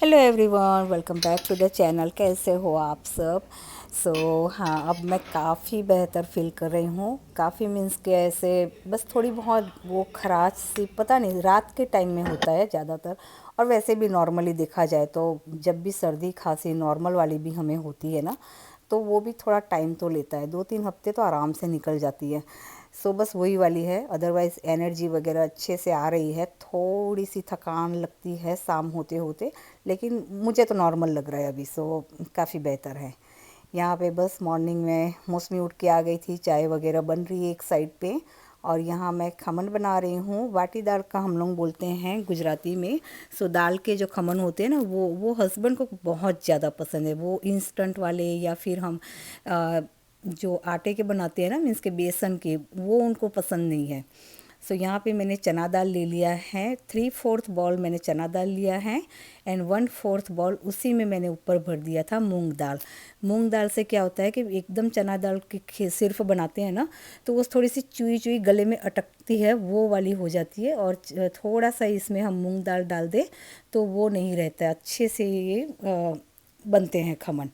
Hello everyone, welcome back to the channel. कैसे हो आप सब? हाँ, अब मैं काफ़ी बेहतर फील कर रही हूँ। काफ़ी मीन्स के ऐसे बस थोड़ी बहुत वो खराश सी, पता नहीं, रात के टाइम में होता है ज़्यादातर। और वैसे भी नॉर्मली देखा जाए तो जब भी सर्दी खांसी नॉर्मल वाली भी हमें होती है ना, तो वो भी थोड़ा टाइम तो लेता है। 2-3 हफ्ते तो आराम से निकल जाती है। बस वही वाली है। अदरवाइज़ एनर्जी वगैरह अच्छे से आ रही है। थोड़ी सी थकान लगती है शाम होते होते, लेकिन मुझे तो नॉर्मल लग रहा है अभी। काफ़ी बेहतर है। यहाँ पे बस मॉर्निंग में मौसमी उठ के आ गई थी। चाय वगैरह बन रही है एक साइड पे। और यहाँ मैं खमन बना रही हूँ। वाटी दाल का हम लोग बोलते हैं गुजराती में। दाल के जो खमन होते हैं ना, वो हस्बैंड को बहुत ज़्यादा पसंद है। वो इंस्टेंट वाले या फिर हम जो आटे के बनाते हैं ना, मीन्स के बेसन के, वो उनको पसंद नहीं है। यहाँ पे मैंने चना दाल ले लिया है। 3/4 बॉल मैंने चना दाल लिया है। एंड 1/4 बॉल उसी में मैंने ऊपर भर दिया था मूंग दाल। मूंग दाल से क्या होता है कि एकदम चना दाल की सिर्फ बनाते हैं ना, तो वो थोड़ी सी चुई चुई गले में अटकती है, वो वाली हो जाती है। और थोड़ा सा इसमें हम मूंग दाल डाल दें तो वो नहीं रहता अच्छे से। ये बनते हैं खमन।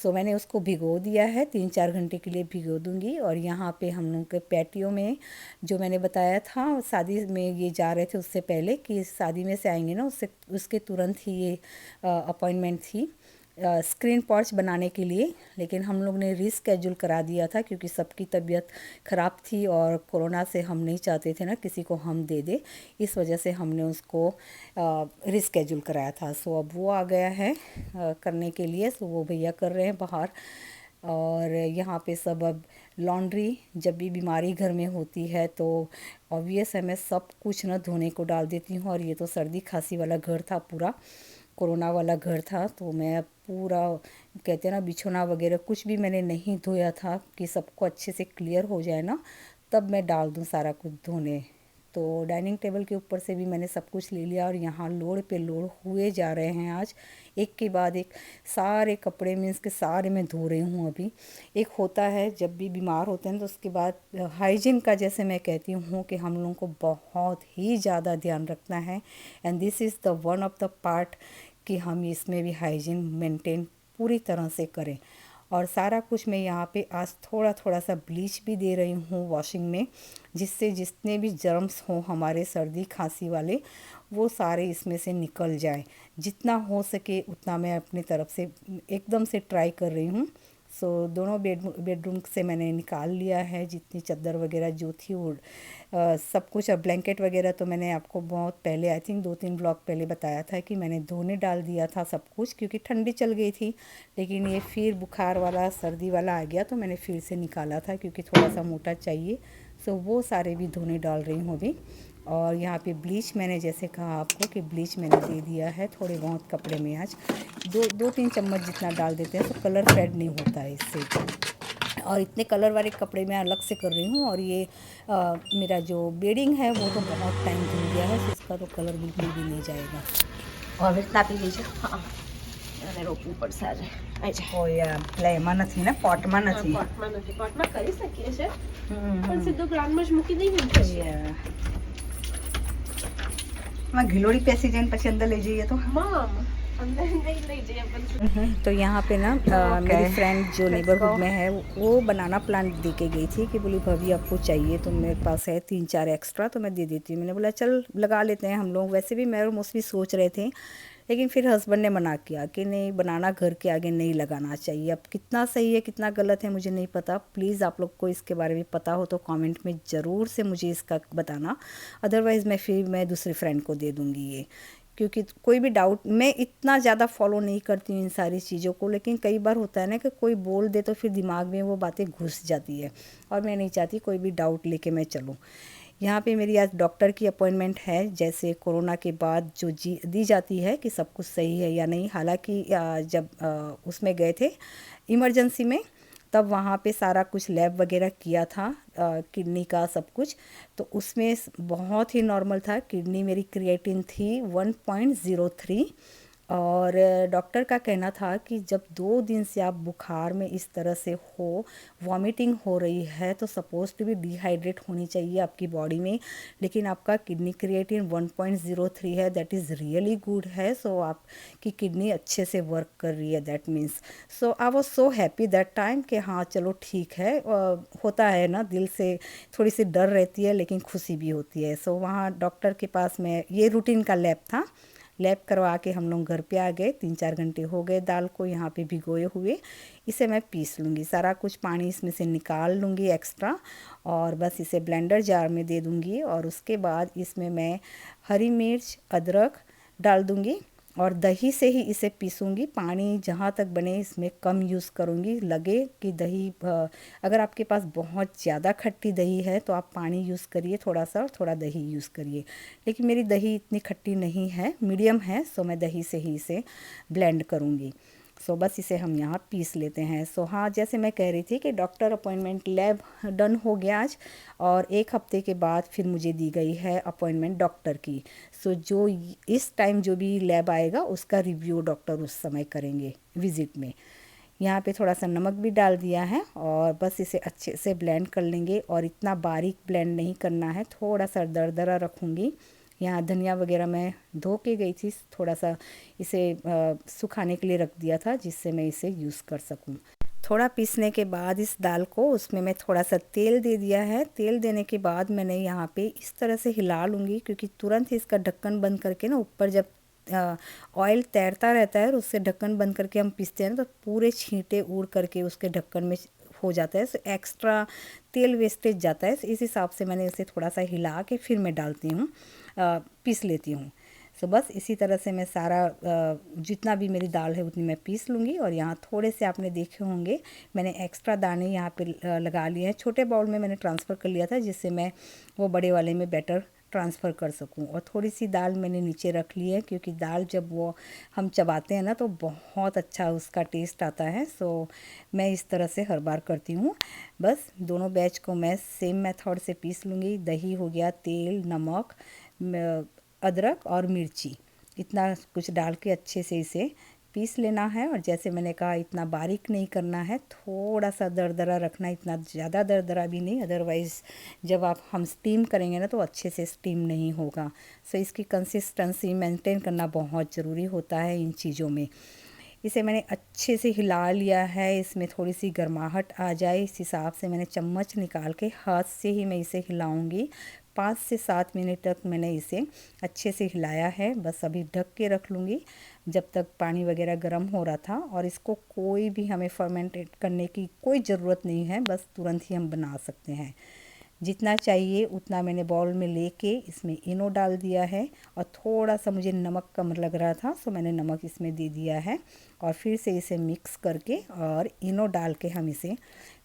मैंने उसको भिगो दिया है। 3-4 घंटे के लिए भिगो दूंगी। और यहाँ पे हम लोग के पैटियो में, जो मैंने बताया था शादी में ये जा रहे थे उससे पहले, कि शादी में से आएंगे ना, उससे उसके तुरंत ही ये अपॉइंटमेंट थी स्क्रीन पोर्च बनाने के लिए। लेकिन हम लोग ने रीस्केड्यूल करा दिया था क्योंकि सबकी तबीयत ख़राब थी और कोरोना से हम नहीं चाहते थे ना किसी को हम दे दे। इस वजह से हमने उसको रीस्केड्यूल कराया था। अब वो आ गया है करने के लिए। वो भैया कर रहे हैं बाहर। और यहाँ पे सब अब लॉन्ड्री, जब भी बीमारी घर में होती है तो ऑब्वियस है मैं सब कुछ ना धोने को डाल देती हूँ। और ये तो सर्दी खांसी वाला घर था, पूरा कोरोना वाला घर था, तो मैं पूरा, कहते हैं ना, बिछोना वगैरह कुछ भी मैंने नहीं धोया था कि सबको अच्छे से क्लियर हो जाए ना, तब मैं डाल दूँ सारा कुछ धोने। तो डाइनिंग टेबल के ऊपर से भी मैंने सब कुछ ले लिया। और यहाँ लोड पे लोड हुए जा रहे हैं आज, एक के बाद एक। सारे कपड़े मीन्स के सारे मैं धो रही हूँ अभी। एक होता है जब भी बीमार होते हैं तो उसके बाद हाइजीन का, जैसे मैं कहती हूँ कि हम लोगों को बहुत ही ज़्यादा ध्यान रखना है। And this is the one of the part कि हम इसमें भी हाइजीन मेंटेन पूरी तरह से करें। और सारा कुछ मैं यहाँ पे आज थोड़ा थोड़ा सा ब्लीच भी दे रही हूँ वॉशिंग में, जिससे जितने भी जर्म्स हों हमारे सर्दी खांसी वाले, वो सारे इसमें से निकल जाए। जितना हो सके उतना मैं अपनी तरफ से एकदम से ट्राई कर रही हूँ। दोनों बेडरूम से मैंने निकाल लिया है जितनी चादर वगैरह जो थी, वो सब कुछ। अब ब्लैंकेट वगैरह तो मैंने आपको बहुत पहले, आई थिंक 2-3 ब्लॉग पहले बताया था कि मैंने धोने डाल दिया था सब कुछ, क्योंकि ठंडी चल गई थी। लेकिन ये फिर बुखार वाला सर्दी वाला आ गया तो मैंने फिर से निकाला था क्योंकि थोड़ा सा मोटा चाहिए। वो सारे भी धोने डाल रही हूँ अभी। और यहाँ पे ब्लीच मैंने, जैसे कहा आपको कि ब्लीच मैंने दे दिया है थोड़े बहुत कपड़े में। आज 2-3 चम्मच जितना डाल देते हैं तो कलर फेड नहीं होता है इससे। और इतने कलर वाले कपड़े मैं अलग से कर रही हूँ। और ये मेरा जो बेडिंग है वो तो बहुत टाइम धुल गया है, तो इसका तो कलर बिल्कुल भी नहीं जाएगा। હવે રીતના આપી દેજો હા અને રોપવું પડશે આજે આવી જાય કોઈ પ્લેમાં નથી ને, પોટમાં નથી? પોટમાં કરી શકીએ છે પણ સીધું ગ્રાઉન્ડમાં જ મૂકી દઈએ ને પછી એમાં ઘીલોડી પેસી જાય પછી અંદર લઈ જઈએ તો મમ અંદર નહીં લઈ જઈએ પણ तो यहाँ पे ना मेरी फ्रेंड जो नेबरहुड में है वो बनाना प्लांट दे के गई थी कि बोली भाभी आपको चाहिए तो मेरे पास है 3-4 एक्स्ट्रा, तो मैं दे देती हूँ। मैंने बोला चल लगा लेते हैं हम लोग। वैसे भी मैं और मोस्टली सोच रहे थे, लेकिन फिर हस्बैंड ने मना किया कि नहीं, बनाना घर के आगे नहीं लगाना चाहिए। अब कितना सही है कितना गलत है मुझे नहीं पता। प्लीज़ आप लोग को इसके बारे में पता हो तो कमेंट में ज़रूर से मुझे इसका बताना। अदरवाइज़ मैं दूसरी फ्रेंड को दे दूँगी ये। क्योंकि कोई भी डाउट, मैं इतना ज़्यादा फॉलो नहीं करती हूँ इन सारी चीज़ों को, लेकिन कई बार होता है ना कि कोई बोल दे तो फिर दिमाग में वो बातें घुस जाती है। और मैं नहीं चाहती कोई भी डाउट लेके मैं चलूँ। यहाँ पे मेरी आज डॉक्टर की अपॉइंटमेंट है, जैसे कोरोना के बाद जो दी जाती है कि सब कुछ सही है या नहीं। हालांकि जब उसमें गए थे इमरजेंसी में, तब वहाँ पे सारा कुछ लैब वगैरह किया था किडनी का सब कुछ, तो उसमें बहुत ही नॉर्मल था। किडनी मेरी क्रिएटिन थी 1.03 और डॉक्टर का कहना था कि जब 2 दिन से आप बुखार में इस तरह से हो, वॉमिटिंग हो रही है, तो सपोज टू बी डिहाइड्रेट होनी चाहिए आपकी बॉडी में, लेकिन आपका किडनी क्रिएटिन 1.03 है, दैट इज़ रियली गुड है। सो आपकी किडनी अच्छे से वर्क कर रही है, that means. So I was so happy that time कि हाँ चलो ठीक है। होता है ना, दिल से थोड़ी सी डर रहती है लेकिन खुशी भी होती है। सो वहाँ डॉक्टर के पास मैं, ये रूटीन का लैब था, लैब करवा के हम लोग घर पे आ गए। 3-4 घंटे हो गए दाल को यहाँ पे भिगोए हुए। इसे मैं पीस लूँगी, सारा कुछ पानी इसमें से निकाल लूँगी एक्स्ट्रा, और बस इसे ब्लेंडर जार में दे दूँगी। और उसके बाद इसमें मैं हरी मिर्च, अदरक डाल दूँगी और दही से ही इसे पीसूँगी। पानी जहाँ तक बने इसमें कम यूज़ करूँगी। लगे कि दही, अगर आपके पास बहुत ज़्यादा खट्टी दही है तो आप पानी यूज़ करिए थोड़ा सा, और थोड़ा दही यूज़ करिए। लेकिन मेरी दही इतनी खट्टी नहीं है, मीडियम है, सो मैं दही से ही इसे ब्लेंड करूँगी। सो बस इसे हम यहाँ पीस लेते हैं। सो हाँ, जैसे मैं कह रही थी कि डॉक्टर अपॉइंटमेंट, लैब डन हो गया आज, और 1 हफ्ते के बाद फिर मुझे दी गई है अपॉइंटमेंट डॉक्टर की। सो जो इस टाइम जो भी लैब आएगा उसका रिव्यू डॉक्टर उस समय करेंगे विज़िट में। यहाँ पे थोड़ा सा नमक भी डाल दिया है और बस इसे अच्छे से ब्लेंड कर लेंगे। और इतना बारीक ब्लेंड नहीं करना है, थोड़ा सा दरदरा रखूँगी। यहाँ धनिया वगैरह मैं धो के गई थी, थोड़ा सा इसे सुखाने के लिए रख दिया था जिससे मैं इसे यूज़ कर सकूँ। थोड़ा पीसने के बाद इस दाल को, उसमें मैं थोड़ा सा तेल दे दिया है। तेल देने के बाद मैंने यहाँ पे इस तरह से हिला लूँगी, क्योंकि तुरंत ही इसका ढक्कन बंद करके ना, ऊपर जब ऑयल तैरता रहता है और उससे ढक्कन बंद करके हम पीसते हैं ना, तो पूरे छींटे उड़ करके उसके ढक्कन में हो जाता है, एक्स्ट्रा तेल वेस्टेज जाता है। इस हिसाब से मैंने इसे थोड़ा सा हिला के फिर मैं डालती हूँ, पीस लेती हूँ। सो बस इसी तरह से मैं सारा जितना भी मेरी दाल है उतनी मैं पीस लूँगी। और यहाँ थोड़े से आपने देखे होंगे मैंने एक्स्ट्रा दाने यहाँ पे लगा लिए हैं। छोटे बाउल में मैंने ट्रांसफ़र कर लिया था जिससे मैं वो बड़े वाले में बैटर ट्रांसफ़र कर सकूं। और थोड़ी सी दाल मैंने नीचे रख ली है, क्योंकि दाल जब वो हम चबाते हैं ना तो बहुत अच्छा उसका टेस्ट आता है। सो मैं इस तरह से हर बार करती हूँ। बस दोनों बैच को मैं सेम मेथड से पीस लूँगी। दही हो गया, तेल, नमक, अदरक और मिर्ची, इतना कुछ डाल के अच्छे से इसे पीस लेना है। और जैसे मैंने कहा, इतना बारीक नहीं करना है, थोड़ा सा दरदरा रखना, इतना ज़्यादा दरदरा भी नहीं, अदरवाइज़ जब हम स्टीम करेंगे ना तो अच्छे से स्टीम नहीं होगा। सो इसकी कंसिस्टेंसी मेंटेन करना बहुत ज़रूरी होता है इन चीज़ों में। इसे मैंने अच्छे से हिला लिया है, इसमें थोड़ी सी गर्माहट आ जाए इस हिसाब से मैंने चम्मच निकाल के हाथ से ही मैं इसे हिलाऊंगी। 5 से 7 मिनट तक मैंने इसे अच्छे से हिलाया है। बस अभी ढक के रख लूँगी जब तक पानी वगैरह गर्म हो रहा था। और इसको कोई भी हमें फर्मेंटेट करने की कोई ज़रूरत नहीं है, बस तुरंत ही हम बना सकते हैं। जितना चाहिए उतना मैंने बाउल में लेके इसमें इनो डाल दिया है। और थोड़ा सा मुझे नमक कम लग रहा था, सो मैंने नमक इसमें दे दिया है। और फिर से इसे मिक्स करके और इनो डाल के हम इसे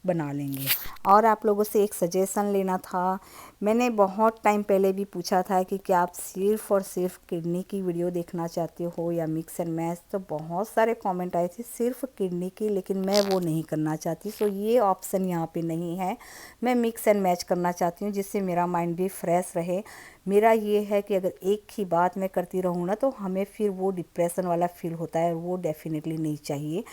बना लेंगे। और आप लोगों से एक सजेशन लेना था। मैंने बहुत टाइम पहले भी पूछा था कि क्या आप सिर्फ़ और सिर्फ किडनी की वीडियो देखना चाहते हो या मिक्स एंड मैच, तो बहुत सारे कमेंट आए थे सिर्फ किडनी की, लेकिन मैं वो नहीं करना चाहती। सो ये ऑप्शन यहाँ पे नहीं है। मैं मिक्स एंड मैच करना चाहती हूँ जिससे मेरा माइंड भी फ्रेश रहे। मेरा ये है कि अगर एक ही बात मैं करती रहूँ ना तो हमें फिर वो डिप्रेशन वाला फील होता है, वो डेफिनेटली नहीं चाहिए।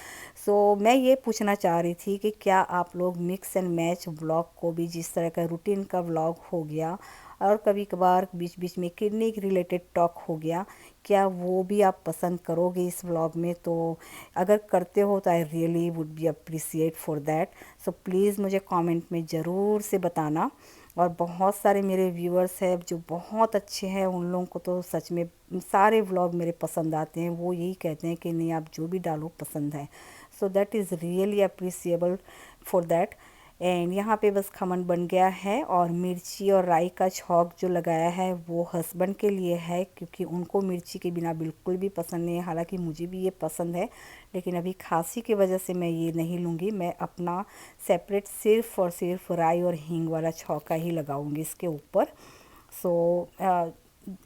सो मैं ये पूछना चाह रही थी कि क्या आप लोग मिक्स एंड मैच व्लॉग को भी, जिस तरह का रूटीन का व्लॉग हो गया और कभी कभार बीच बीच में किडनी रिलेटेड टॉक हो गया, क्या वो भी आप पसंद करोगे इस व्लॉग में? तो अगर करते हो तो I really would be appreciate for that. So please मुझे कमेंट में ज़रूर से बताना। और बहुत सारे मेरे व्यूअर्स हैं जो बहुत अच्छे हैं, उन लोगों को तो सच में सारे व्लॉग मेरे पसंद आते हैं। वो यही कहते हैं कि नहीं, आप जो भी डालो पसंद है। So that is really appreciable for that. And यहाँ पे बस खमन बन गया है। और मिर्ची और राई का छौंक जो लगाया है वो हस्बैंड के लिए है, क्योंकि उनको मिर्ची के बिना बिल्कुल भी पसंद नहीं है। हालांकि मुझे भी ये पसंद है, लेकिन अभी खांसी की वजह से मैं ये नहीं लूँगी। मैं अपना सेपरेट सिर्फ़ और सिर्फ राई और हींग वाला छौंका ही लगाऊंगी इसके ऊपर। सो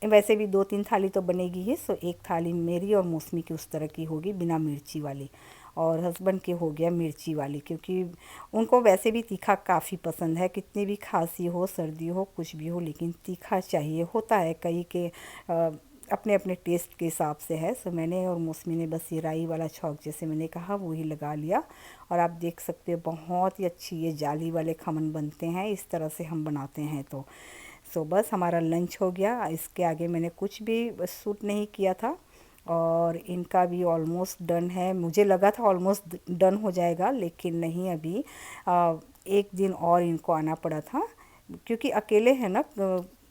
वैसे भी 2-3 थाली तो बनेगी ही। सो एक थाली मेरी और मौसमी की उस तरह की होगी बिना मिर्ची वाली, और हस्बैंड के हो गया मिर्ची वाली, क्योंकि उनको वैसे भी तीखा काफ़ी पसंद है। कितनी भी खांसी हो, सर्दी हो, कुछ भी हो, लेकिन तीखा चाहिए होता है। कई के अपने अपने टेस्ट के हिसाब से है। सो मैंने और मौसमी ने बस ये राई वाला छौंक जैसे मैंने कहा वो ही लगा लिया। और आप देख सकते हो बहुत ही अच्छी ये जाली वाले खमन बनते हैं, इस तरह से हम बनाते हैं। तो सो बस हमारा लंच हो गया। इसके आगे मैंने कुछ भी शूट नहीं किया था और इनका भी ऑलमोस्ट डन है। मुझे लगा था ऑलमोस्ट डन हो जाएगा, लेकिन नहीं, अभी एक दिन और इनको आना पड़ा था क्योंकि अकेले हैं ना।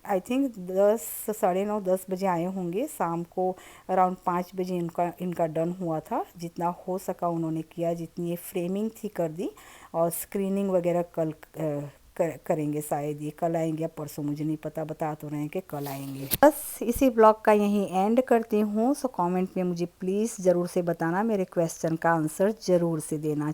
आई थिंक 10 साढ़े 9 10 बजे आए होंगे, शाम को अराउंड 5 बजे इनका डन हुआ था। जितना हो सका उन्होंने किया, जितनी ये फ्रेमिंग थी कर दी, और स्क्रीनिंग वगैरह कल करेंगे शायद। ये कल आएंगे या परसों, मुझे नहीं पता, बता तो रहे हैं कि कल आएंगे। बस इसी ब्लॉग का यहीं एंड करती हूँ। सो कमेंट में मुझे प्लीज़ ज़रूर से बताना, मेरे क्वेश्चन का आंसर ज़रूर से देना।